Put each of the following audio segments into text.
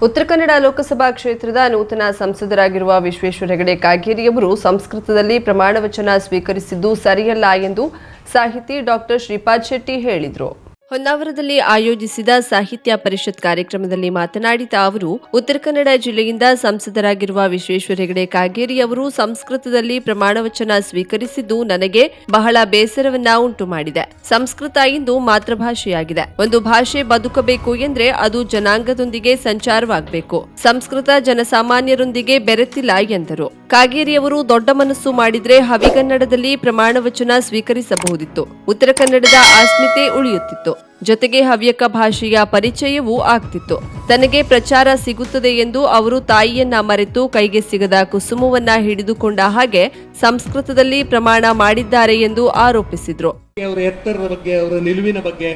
ಉತ್ತರ ಕನ್ನಡ ಲೋಕಸಭಾ ಕ್ಷೇತ್ರದ ನೂತನ ಸಂಸದರಾಗಿರುವ ವಿಶ್ವೇಶ್ವರ ಹೆಗಡೆ ಕಾಗೇರಿಯವರು ಸಂಸ್ಕೃತದಲ್ಲಿ ಪ್ರಮಾಣ ವಚನ ಸ್ವೀಕರಿಸಿದ್ದು ಸರಿಯಲ್ಲ ಎಂದು ಸಾಹಿತಿ ಡಾಕ್ಟರ್ ಶ್ರೀಪಾದ್ ಶೆಟ್ಟಿ ಹೇಳಿದರು. ಹೊನ್ನಾವರದಲ್ಲಿ ಆಯೋಜಿಸಿದ ಸಾಹಿತ್ಯ ಪರಿಷತ್ ಕಾರ್ಯಕ್ರಮದಲ್ಲಿ ಮಾತನಾಡಿದ ಅವರು, ಉತ್ತರ ಕನ್ನಡ ಜಿಲ್ಲೆಯಿಂದ ಸಂಸದರಾಗಿರುವ ವಿಶ್ವೇಶ್ವರ ಹೆಗಡೆ ಕಾಗೇರಿ ಅವರು ಸಂಸ್ಕೃತದಲ್ಲಿ ಪ್ರಮಾಣ ವಚನ ಸ್ವೀಕರಿಸಿದ್ದು ನನಗೆ ಬಹಳ ಬೇಸರವನ್ನ ಉಂಟು ಮಾಡಿದೆ. ಸಂಸ್ಕೃತ ಇಂದು ಮಾತೃಭಾಷೆಯಾಗಿದೆ. ಒಂದು ಭಾಷೆ ಬದುಕಬೇಕು ಎಂದ್ರೆ ಅದು ಜನಾಂಗದೊಂದಿಗೆ ಸಂಚಾರವಾಗಬೇಕು. ಸಂಸ್ಕೃತ ಜನಸಾಮಾನ್ಯರೊಂದಿಗೆ ಬೆರೆತಿಲ್ಲ ಎಂದರು. ಕಾಗೇರಿಯವರು ದೊಡ್ಡ ಮನಸ್ಸು ಮಾಡಿದ್ರೆ ಹವಿಗನ್ನಡದಲ್ಲಿ ಪ್ರಮಾಣ ವಚನ ಸ್ವೀಕರಿಸಬಹುದಿತ್ತು. ಉತ್ತರ ಕನ್ನಡದ ಅಸ್ಮಿತೆ ಉಳಿಯುತ್ತಿತ್ತು. ಜೊತೆಗೆ ಹವ್ಯಕ ಭಾಷೆಯ ಪರಿಚಯವೂ ಆಗ್ತಿತ್ತು. ತನಗೆ ಪ್ರಚಾರ ಸಿಗುತ್ತದೆ ಎಂದು ಅವರು ತಾಯಿಯನ್ನ ಮರೆತು ಕೈಗೆ ಸಿಗದ ಕುಸುಮವನ್ನ ಹಿಡಿದುಕೊಂಡ ಹಾಗೆ ಸಂಸ್ಕೃತದಲ್ಲಿ ಪ್ರಮಾಣ ಮಾಡಿದ್ದಾರೆ ಎಂದು ಆರೋಪಿಸಿದ್ರು. ಅವರ ಎತ್ತರದ ಬಗ್ಗೆ, ಅವರ ನಿಲುವಿನ ಬಗ್ಗೆ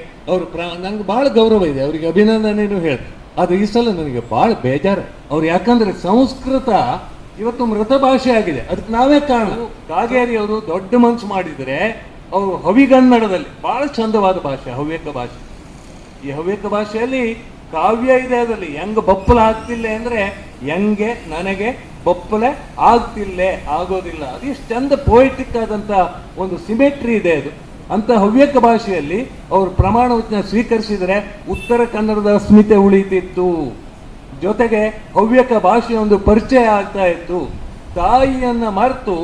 ನಂಗೆ ಬಹಳ ಗೌರವ ಇದೆ, ಅವರಿಗೆ ಅಭಿನಂದನೆಯನ್ನು ಹೇಳಿ. ಆದ್ರೆ ಈ ಸಲ ನನಗೆ ಬಹಳ ಬೇಜಾರು. ಅವ್ರು ಯಾಕಂದ್ರೆ ಸಂಸ್ಕೃತ ಇವತ್ತು ಮೃತ ಭಾಷೆ ಆಗಿದೆ. ಅದಕ್ಕೆ ನಾವೇ ಕಾರಣ. ಕಾಗೇರಿ ಅವರು ದೊಡ್ಡ ಮನಸ್ಸು ಮಾಡಿದರೆ ಅವರು ಹವಿಗನ್ನಡದಲ್ಲಿ ಬಹಳ ಚಂದವಾದ ಭಾಷೆ, ಹವ್ಯಕ ಭಾಷೆ. ಈ ಹವ್ಯಕ ಭಾಷೆಯಲ್ಲಿ ಕಾವ್ಯ ಇದೆ. ಅದರಲ್ಲಿ ಹೆಂಗ ಬಪ್ಪಲ ಆಗ್ತಿಲ್ಲ ಅಂದ್ರೆ ಹೆಂಗೆ ನನಗೆ ಬಪ್ಪಲೆ ಆಗ್ತಿಲ್ಲೇ ಆಗೋದಿಲ್ಲ. ಅದು ಎಷ್ಟು ಚಂದ ಪೋಯಿಟಿಕ್ ಆದಂತ ಒಂದು ಸಿಮೆಟ್ರಿ ಇದೆ. ಅದು ಅಂತ ಹವ್ಯಕ ಭಾಷೆಯಲ್ಲಿ ಅವರು ಪ್ರಮಾಣ ವಚನ ಸ್ವೀಕರಿಸಿದರೆ ಉತ್ತರ ಕನ್ನಡದ ಅಸ್ಮಿತೆ ಉಳಿತಿತ್ತು. ಜೊತೆಗೆ ಹವ್ಯಕ ಭಾಷೆಯ ಒಂದು ಪರಿಚಯ ಆಗ್ತಾ ಇತ್ತು. ತಾಯಿಯನ್ನ ಮರೆತು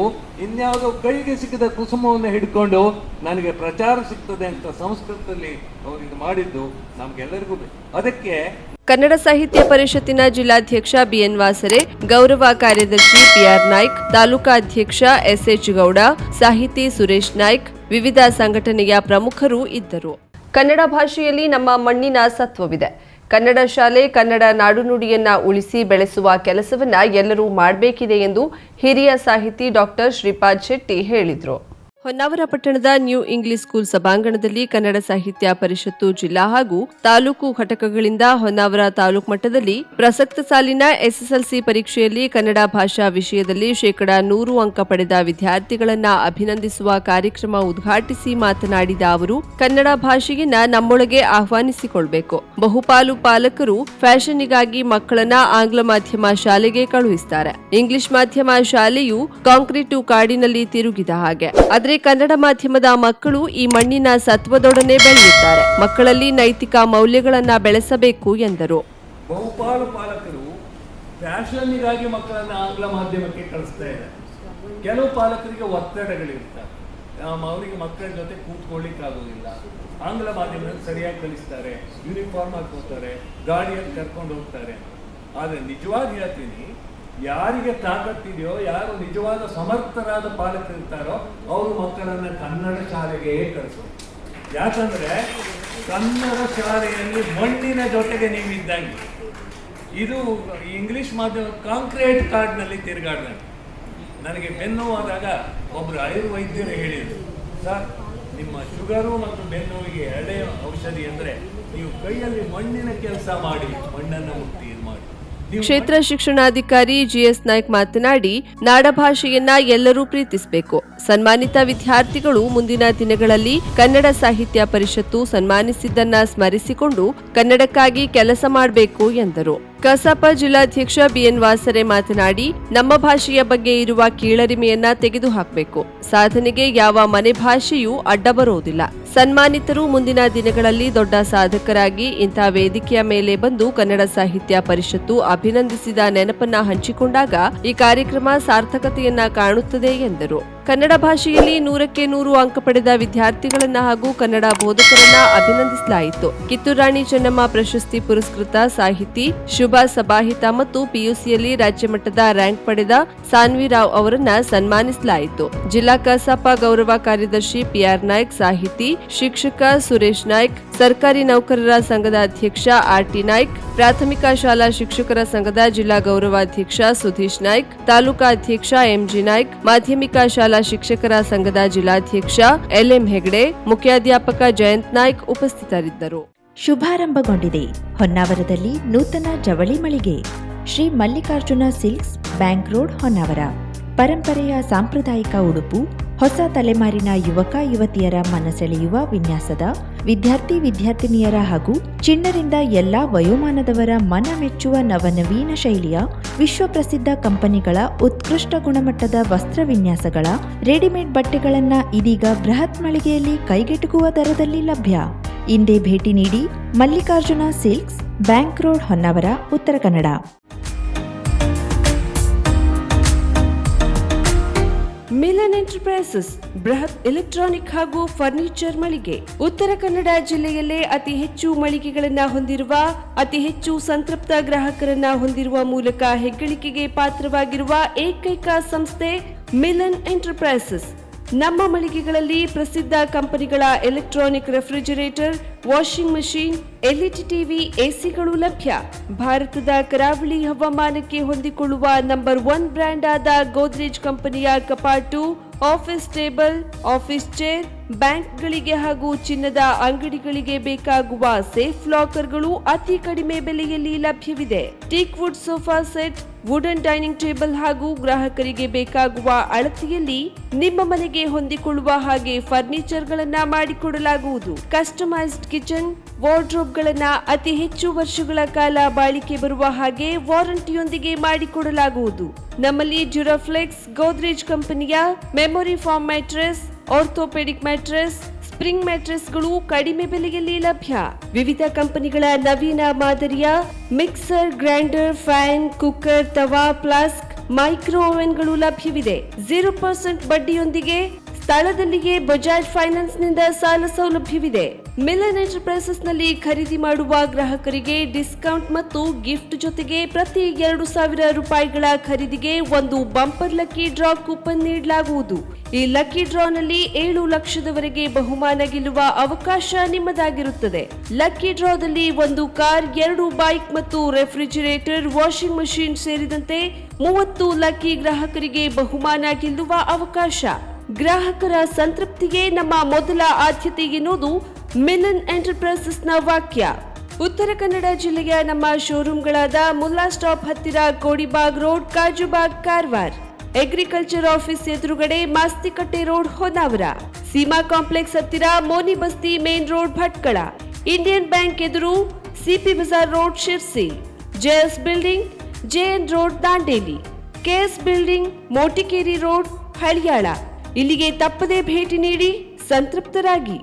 ಇನ್ಯಾವುದೋ ಕೈಗೆ ಸಿಕ್ಕಿದ ಕುಸುಮವನ್ನು ಹಿಡ್ಕೊಂಡು ನನಗೆ ಪ್ರಚಾರ ಸಿಗ್ತದೆ ಅಂತ ಸಂಸ್ಕೃತದಲ್ಲಿ ಅವರು ಇದು ಮಾಡಿದ್ದು ನಮ್ಗೆಲ್ಲರಿಗೂ ಅದಕ್ಕೆ ಕನ್ನಡ ಸಾಹಿತ್ಯ ಪರಿಷತ್ತಿನ ಜಿಲ್ಲಾಧ್ಯಕ್ಷ ಬಿಎನ್ ವಾಸರೆ, ಗೌರವ ಕಾರ್ಯದರ್ಶಿ ಪಿಆರ್ ನಾಯ್ಕ್, ತಾಲೂಕಾ ಅಧ್ಯಕ್ಷ ಎಸ್ಎಚ್ ಗೌಡ, ಸಾಹಿತಿ ಸುರೇಶ್ ನಾಯ್ಕ್, ವಿವಿಧ ಸಂಘಟನೆಯ ಪ್ರಮುಖರು ಇದ್ದರು. ಕನ್ನಡ ಭಾಷೆಯಲ್ಲಿ ನಮ್ಮ ಮಣ್ಣಿನ ಸತ್ವವಿದೆ. ಕನ್ನಡ ಶಾಲೆ, ಕನ್ನಡ ನಾಡುನುಡಿಯನ್ನ ಉಳಿಸಿ ಬೆಳೆಸುವ ಕೆಲಸವನ್ನ ಎಲ್ಲರೂ ಮಾಡಬೇಕಿದೆ ಎಂದು ಹಿರಿಯ ಸಾಹಿತಿ ಡಾಕ್ಟರ್ ಶ್ರೀಪಾದ್ ಶೆಟ್ಟಿ ಹೇಳಿದರು. ಹೊನ್ನಾವರ ಪಟ್ಟಣದ ನ್ಯೂ ಇಂಗ್ಲಿಷ್ ಸ್ಕೂಲ್ ಸಭಾಂಗಣದಲ್ಲಿ ಕನ್ನಡ ಸಾಹಿತ್ಯ ಪರಿಷತ್ತು ಜಿಲ್ಲಾ ಹಾಗೂ ತಾಲೂಕು ಘಟಕಗಳಿಂದ ಹೊನ್ನಾವರ ತಾಲೂಕು ಮಟ್ಟದಲ್ಲಿ ಪ್ರಸಕ್ತ ಸಾಲಿನ ಎಸ್ಎಸ್ಎಲ್ಸಿ ಪರೀಕ್ಷೆಯಲ್ಲಿ ಕನ್ನಡ ಭಾಷಾ ವಿಷಯದಲ್ಲಿ 100% ಅಂಕ ಪಡೆದ ವಿದ್ಯಾರ್ಥಿಗಳನ್ನ ಅಭಿನಂದಿಸುವ ಕಾರ್ಯಕ್ರಮ ಉದ್ಘಾಟಿಸಿ ಮಾತನಾಡಿದ ಅವರು, ಕನ್ನಡ ಭಾಷೆಯನ್ನ ನಮ್ಮೊಳಗೆ ಆಹ್ವಾನಿಸಿಕೊಳ್ಬೇಕು. ಬಹುಪಾಲು ಪಾಲಕರು ಫ್ಯಾಷನ್ನಿಗಾಗಿ ಮಕ್ಕಳನ್ನ ಆಂಗ್ಲ ಮಾಧ್ಯಮ ಶಾಲೆಗೆ ಕಳುಹಿಸುತ್ತಾರೆ. ಇಂಗ್ಲಿಷ್ ಮಾಧ್ಯಮ ಶಾಲೆಯು ಕಾಂಕ್ರೀಟು ಕಾಡಿನಲ್ಲಿ ತಿರುಗಿದ ಹಾಗೆ. ಕನ್ನಡ ಮಾಧ್ಯಮದ ಮಕ್ಕಳು ಈ ಮಣ್ಣಿನ ಸತ್ವದೊಡನೆ ಬೆಳೆಯುತ್ತಾರೆ. ಮಕ್ಕಳಲ್ಲಿ ನೈತಿಕ ಮೌಲ್ಯಗಳನ್ನ ಬೆಳೆಸಬೇಕು ಎಂದರು. ಬಹುಪಾಲು ಪಾಲಕರು ಫ್ಯಾಷನ್ನಿಗಾಗಿ ಮಕ್ಕಳನ್ನ ಆಂಗ್ಲ ಮಾಧ್ಯಮಕ್ಕೆ ಕಳಿಸ್ತಾ ಇದ್ದಾರೆ. ಕೆಲವು ಪಾಲಕರಿಗೆ ಒತ್ತಡಗಳಿರ್ತಾರೆ. ಅವರಿಗೆ ಮಕ್ಕಳ ಜೊತೆ ಕೂತ್ಕೊಳ್ಳಿಕ್ಕೆ ಆಗೋದಿಲ್ಲ. ಆಂಗ್ಲ ಮಾಧ್ಯಮದಲ್ಲಿ ಸರಿಯಾಗಿ ಕಲಿಸ್ತಾರೆ, ಯೂನಿಫಾರ್ಮ್ ಹಾಕೋತಾರೆ, ಗಾಡಿಯಲ್ಲಿ ಕರ್ಕೊಂಡು ಹೋಗ್ತಾರೆ. ಆದ್ರೆ ನಿಜವಾಗಿ ಹೇಳ್ತೀನಿ, ಯಾರಿಗೆ ತಾಕತ್ತಿದೆಯೋ, ಯಾರು ನಿಜವಾದ ಸಮರ್ಥರಾದ ಪಾಲಕರಿರ್ತಾರೋ ಅವರು ಮಕ್ಕಳನ್ನ ಕನ್ನಡ ಶಾಲೆಗೆ ಕಳಿಸೋದು. ಯಾಕಂದ್ರೆ ಕನ್ನಡ ಶಾಲೆಯಲ್ಲಿ ಮಣ್ಣಿನ ಜೊತೆಗೆ ನೀವಿದ್ದಂಗೆ. ಇದು ಇಂಗ್ಲಿಷ್ ಮಾಧ್ಯಮ ಕಾಂಕ್ರೀಟ್ ಕಾರ್ಡ್ನಲ್ಲಿ ತಿರುಗಾಡ್ದಂಗೆ. ನನಗೆ ಬೆನ್ನೋವಾದಾಗ ಒಬ್ರು ಆಯುರ್ವೈದ್ಯರು ಹೇಳಿದರು, ಸರ್ ನಿಮ್ಮ ಶುಗರು ಮತ್ತು ಬೆನ್ನೋವಿಗೆ ಎರಡೇ ಔಷಧಿ ಅಂದರೆ ನೀವು ಕೈಯಲ್ಲಿ ಮಣ್ಣಿನ ಕೆಲಸ ಮಾಡಿ, ಮಣ್ಣನ್ನು ಮುಟ್ಟಿ ಇದು ಮಾಡಿ. ಕ್ಷೇತ್ರ ಶಿಕ್ಷಣಾಧಿಕಾರಿ ಜಿಎಸ್ ನಾಯ್ಕ್ ಮಾತನಾಡಿ, ನಾಡಭಾಷೆಯನ್ನ ಎಲ್ಲರೂ ಪ್ರೀತಿಸಬೇಕು. ಸನ್ಮಾನಿತ ವಿದ್ಯಾರ್ಥಿಗಳು ಮುಂದಿನ ದಿನಗಳಲ್ಲಿ ಕನ್ನಡ ಸಾಹಿತ್ಯ ಪರಿಷತ್ತು ಸನ್ಮಾನಿಸಿದ್ದನ್ನ ಸ್ಮರಿಸಿಕೊಂಡು ಕನ್ನಡಕ್ಕಾಗಿ ಕೆಲಸ ಮಾಡಬೇಕು ಎಂದರು. ಕಸಾಪ ಜಿಲ್ಲಾಧ್ಯಕ್ಷ ಬಿಎನ್ ವಾಸರೆ ಮಾತನಾಡಿ, ನಮ್ಮ ಭಾಷೆಯ ಬಗ್ಗೆ ಇರುವ ಕೀಳರಿಮೆಯನ್ನ ತೆಗೆದುಹಾಕಬೇಕು. ಸಾಧನೆಗೆ ಯಾವ ಮನೆ ಭಾಷೆಯೂ ಅಡ್ಡ ಬರೋದಿಲ್ಲ. ಸನ್ಮಾನಿತರು ಮುಂದಿನ ದಿನಗಳಲ್ಲಿ ದೊಡ್ಡ ಸಾಧಕರಾಗಿ ಇಂಥ ವೇದಿಕೆಯ ಮೇಲೆ ಬಂದು ಕನ್ನಡ ಸಾಹಿತ್ಯ ಪರಿಷತ್ತು ಅಭಿನಂದಿಸಿದ ನೆನಪನ್ನ ಹಂಚಿಕೊಂಡಾಗ ಈ ಕಾರ್ಯಕ್ರಮ ಸಾರ್ಥಕತೆಯನ್ನ ಕಾಣುತ್ತದೆ ಎಂದರು. ಕನ್ನಡ ಭಾಷೆಯಲ್ಲಿ 100ಕ್ಕೆ 100 ಅಂಕ ಪಡೆದ ವಿದ್ಯಾರ್ಥಿಗಳನ್ನ ಹಾಗೂ ಕನ್ನಡ ಬೋಧಕರನ್ನ ಅಭಿನಂದಿಸಲಾಯಿತು. ಕಿತ್ತೂರು ರಾಣಿ ಚೆನ್ನಮ್ಮ ಪ್ರಶಸ್ತಿ ಪುರಸ್ಕೃತ ಸಾಹಿತಿ ಶುಭಾ ಸಬಾಹಿತ ಮತ್ತು ಪಿಯುಸಿಯಲ್ಲಿ ರಾಜ್ಯ ಮಟ್ಟದ ರ್ಯಾಂಕ್ ಪಡೆದ ಸಾನ್ವಿ ರಾವ್ ಅವರನ್ನ ಸನ್ಮಾನಿಸಲಾಯಿತು. ಜಿಲ್ಲಾ ಕಸಾಪ ಗೌರವ ಕಾರ್ಯದರ್ಶಿ ಪಿಆರ್ ನಾಯ್ಕ್, ಸಾಹಿತಿ ಶಿಕ್ಷಕ ಸುರೇಶ್ ನಾಯ್ಕ್, ಸರ್ಕಾರಿ ನೌಕರರ ಸಂಘದ ಅಧ್ಯಕ್ಷ ಆರ್ಟಿ ನಾಯ್ಕ್, ಪ್ರಾಥಮಿಕ ಶಾಲಾ ಶಿಕ್ಷಕರ ಸಂಘದ ಜಿಲ್ಲಾ ಗೌರವಾಧ್ಯಕ್ಷ ಸುಧೀಶ್ ನಾಯ್ಕ್, ತಾಲೂಕಾ ಅಧ್ಯಕ್ಷ ಎಂಜಿ ನಾಯ್ಕ್, ಮಾಧ್ಯಮಿಕ ಶಾಲಾ ಶಿಕ್ಷಕರ ಸಂಘದ ಜಿಲ್ಲಾಧ್ಯಕ್ಷ ಎಲ್ಎಂ ಹೆಗಡೆ, ಮುಖ್ಯಾಧ್ಯಾಪಕ ಜಯಂತ್ ನಾಯ್ಕ್ ಉಪಸ್ಥಿತರಿದ್ದರು. ಶುಭಾರಂಭಗೊಂಡಿದೆ ಹೊನ್ನಾವರದಲ್ಲಿ ನೂತನ ಜವಳಿ ಮಳಿಗೆ. Shri Mallikarjuna silks, bank road, Honnavar. ಪರಂಪರೆಯ ಸಾಂಪ್ರದಾಯಿಕ ಉಡುಪು ಹೊಸ ತಲೆಮಾರಿನ ಯುವಕ ಯುವತಿಯರ ಮನಸೆಳೆಯುವ ವಿನ್ಯಾಸದ ವಿದ್ಯಾರ್ಥಿನಿಯರ ಹಾಗೂ ಚಿಣ್ಣರಿಂದ ಎಲ್ಲಾ ವಯೋಮಾನದವರ ಮನ ಮೆಚ್ಚುವ ನವನವೀನ ಶೈಲಿಯ ವಿಶ್ವಪ್ರಸಿದ್ಧ ಕಂಪನಿಗಳ ಉತ್ಕೃಷ್ಟ ಗುಣಮಟ್ಟದ ವಸ್ತ್ರ ವಿನ್ಯಾಸಗಳ ರೆಡಿಮೇಡ್ ಬಟ್ಟೆಗಳನ್ನ ಇದೀಗ ಬೃಹತ್ ಮಳಿಗೆಯಲ್ಲಿ ಕೈಗೆಟುಕುವ ದರದಲ್ಲಿ ಲಭ್ಯ. ಇಂದೇ ಭೇಟಿ ನೀಡಿ Mallikarjuna silks, bank road, Honnavar, Uttara Kannada. Milan enterprises ಬೃಹತ್ ಎಲೆಕ್ಟ್ರಾನಿಕ್ ಹಾಗೂ ಫರ್ನಿಚರ್ ಮಳಿಗೆ. ಉತ್ತರ ಕನ್ನಡ ಜಿಲ್ಲೆಯಲ್ಲೇ ಅತಿ ಹೆಚ್ಚು ಮಳಿಗೆಗಳನ್ನ ಹೊಂದಿರುವ, ಅತಿ ಹೆಚ್ಚು ಸಂತೃಪ್ತ ಗ್ರಾಹಕರನ್ನ ಹೊಂದಿರುವ ಮೂಲಕ ಹೆಗ್ಗಳಿಕೆಗೆ ಪಾತ್ರವಾಗಿರುವ ಏಕೈಕ ಸಂಸ್ಥೆ ಮಿಲನ್ ಎಂಟರ್ಪ್ರೈಸಸ್. ನಮ್ಮ ಮಳಿಗೆಗಳಲ್ಲಿ ಪ್ರಸಿದ್ಧ ಕಂಪನಿಗಳ electronic refrigerator, washing machine, LED TV, ಎಸಿಗಳು ಲಭ್ಯ. ಭಾರತದ ಕರಾವಳಿ ಹವಾಮಾನಕ್ಕೆ ಹೊಂದಿಕೊಳ್ಳುವ ನಂಬರ್ 1 ಬ್ರ್ಯಾಂಡ್ ಆದ ಗೋದ್ರೇಜ್ ಕಂಪನಿಯ ಕಪಾಟು, ಆಫೀಸ್ ಟೇಬಲ್, ಆಫೀಸ್ ಚೇರ್, ಬ್ಯಾಂಕ್ಗಳಿಗೆ ಹಾಗೂ ಚಿನ್ನದ ಅಂಗಡಿಗಳಿಗೆ ಬೇಕಾಗುವ ಸೇಫ್ ಲಾಕರ್ಗಳು ಅತಿ ಕಡಿಮೆ ಬೆಲೆಯಲ್ಲಿ ಲಭ್ಯವಿದೆ. Teak wood sofa set, wooden dining table ಹಾಗೂ ಗ್ರಾಹಕರಿಗೆ ಬೇಕಾಗುವ ಅಳತೆಯಲ್ಲಿ ನಿಮ್ಮ ಮನೆಗೆ ಹೊಂದಿಕೊಳ್ಳುವ ಹಾಗೆ ಫರ್ನಿಚರ್ಗಳನ್ನ ಮಾಡಿಕೊಡಲಾಗುವುದು. ಕಸ್ಟಮೈಸ್ಡ್ ಕಿಚನ್, ವಾರ್ಡ್ರೋಬ್ಗಳನ್ನ ಅತಿ ಹೆಚ್ಚು ವರ್ಷಗಳ ಕಾಲ ಬಾಳಿಕೆ ಬರುವ ಹಾಗೆ ವಾರಂಟಿಯೊಂದಿಗೆ ಮಾಡಿಕೊಡಲಾಗುವುದು. ನಮ್ಮಲ್ಲಿ ಡ್ಯೂರಾಫ್ಲೆಕ್ಸ್, ಗೋದ್ರೇಜ್ ಕಂಪನಿಯ memory foam mattress, orthopaedic mattress, spring ಮ್ಯಾಟ್ರೆಸ್ಗಳು ಕಡಿಮೆ ಬೆಲೆಯಲ್ಲಿ ಲಭ್ಯ. ವಿವಿಧ ಕಂಪನಿಗಳ ನವೀನ ಮಾದರಿಯ ಮಿಕ್ಸರ್, ಗ್ರೈಂಡರ್, ಫ್ಯಾನ್, ಕುಕ್ಕರ್, ತವಾ, ಫ್ಲಾಸ್ಕ್, ಮೈಕ್ರೋ ಓವೆನ್ಗಳು ಲಭ್ಯವಿದೆ. 0% ಬಡ್ಡಿಯೊಂದಿಗೆ ಸ್ಥಳದಲ್ಲಿಯೇ ಬಜಾಜ್ ಫೈನಾನ್ಸ್ ನಿಂದ ಸಾಲ ಸೌಲಭ್ಯವಿದೆ. ಮಿಲನ್ ಎಂಟರ್ಪ್ರೈಸಸ್ ನಲ್ಲಿ ಖರೀದಿ ಮಾಡುವ ಗ್ರಾಹಕರಿಗೆ ಡಿಸ್ಕೌಂಟ್ ಮತ್ತು ಗಿಫ್ಟ್ ಜೊತೆಗೆ ಪ್ರತಿ 2,000 ರೂಪಾಯಿಗಳ ಖರೀದಿಗೆ ಒಂದು ಬಂಪರ್ ಲಕ್ಕಿ ಡ್ರಾ ಕೂಪನ್ ನೀಡಲಾಗುವುದು. ಈ ಲಕ್ಕಿ ಡ್ರಾನಲ್ಲಿ 7 ಲಕ್ಷದವರೆಗೆ ಬಹುಮಾನ ಗೆಲ್ಲುವ ಅವಕಾಶ ನಿಮ್ಮದಾಗಿರುತ್ತದೆ. ಲಕ್ಕಿ ಡ್ರಾದಲ್ಲಿ 1 ಕಾರ್, 2 ಬೈಕ್ ಮತ್ತು ರೆಫ್ರಿಜರೇಟರ್, ವಾಷಿಂಗ್ ಮಷೀನ್ ಸೇರಿದಂತೆ 30 ಲಕ್ಕಿ ಗ್ರಾಹಕರಿಗೆ ಬಹುಮಾನ ಗೆಲ್ಲುವ ಅವಕಾಶ. ಗ್ರಾಹಕರ ಸಂತೃಪ್ತಿಗೆ ನಮ್ಮ ಮೊದಲ ಆದ್ಯತೆ ಎನ್ನುವುದು ಮಿಲನ್ ಎಂಟರ್ಪ್ರೈಸಸ್ನ ವಾಕ್ಯ. ಉತ್ತರ ಕನ್ನಡ ಜಿಲ್ಲೆಯ ನಮ್ಮ ಶೋರೂಮ್ಗಳಾದ ಮುಲ್ಲಾ ಸ್ಟಾಪ್ ಹತ್ತಿರ Kodibag road, Kajubag, Karwar, agriculture office ಎದುರುಗಡೆ ಮಾಸ್ತಿಕಟ್ಟೆ ರೋಡ್, ಹೊನ್ನಾವರ, ಸೀಮಾ ಕಾಂಪ್ಲೆಕ್ಸ್ ಹತ್ತಿರ Moni Basti main road, Bhatkal, Indian bank ಎದುರು CP Bazaar road, Sirsi, JS building, JN road, Dandeli, KS building, Motikeri road, Haliyal. ಇಲ್ಲಿಗೆ ತಪ್ಪದೇ ಭೇಟಿ ನೀಡಿ ಸಂತೃಪ್ತರಾಗಿ.